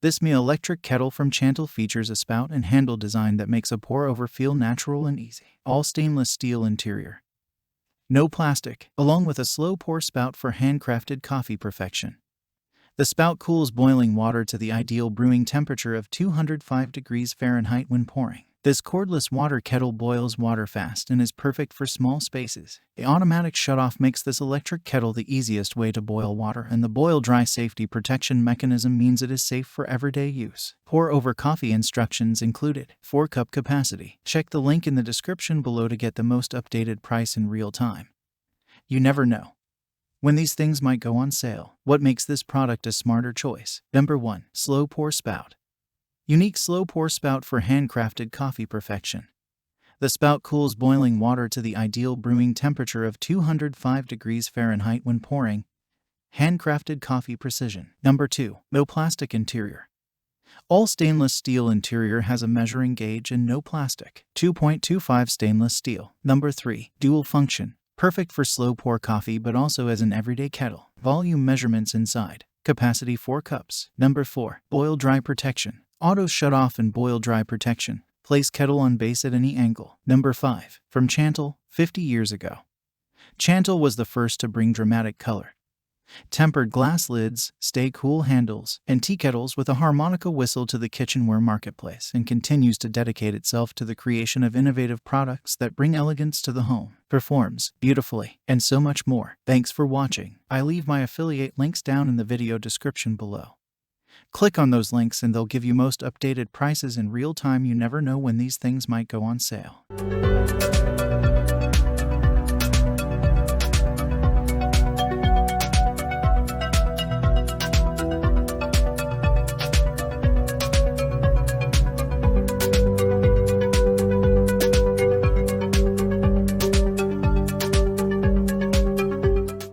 This Mia Electric Kettle from Chantal features a spout and handle design that makes a pour-over feel natural and easy. All stainless steel interior. No plastic, along with a slow pour spout for handcrafted coffee perfection. The spout cools boiling water to the ideal brewing temperature of 205 degrees Fahrenheit when pouring. This cordless water kettle boils water fast and is perfect for small spaces. The automatic shutoff makes this electric kettle the easiest way to boil water, and the boil-dry safety protection mechanism means it is safe for everyday use. Pour-over coffee instructions included. 4-cup capacity. Check the link in the description below to get the most updated price in real time. You never know when these things might go on sale. What makes this product a smarter choice? Number 1. Slow pour spout. Unique slow pour spout for handcrafted coffee perfection. The spout cools boiling water to the ideal brewing temperature of 205 degrees Fahrenheit when pouring. Handcrafted coffee precision. Number 2. No plastic interior. All stainless steel interior has a measuring gauge and no plastic. 2.25 stainless steel. Number 3. Dual function. Perfect for slow pour coffee but also as an everyday kettle. Volume measurements inside. Capacity 4 cups. Number 4. Boil dry protection. Auto shut off and boil dry protection. Place kettle on base at any angle. Number 5. From Chantal, 50 years ago. Chantal was the first to bring dramatic color. Tempered glass lids, stay cool handles, and tea kettles with a harmonica whistle to the kitchenware marketplace, and continues to dedicate itself to the creation of innovative products that bring elegance to the home, performs beautifully, and so much more. Thanks for watching. I leave my affiliate links down in the video description below. Click on those links and they'll give you most updated prices in real time. You never know when these things might go on sale.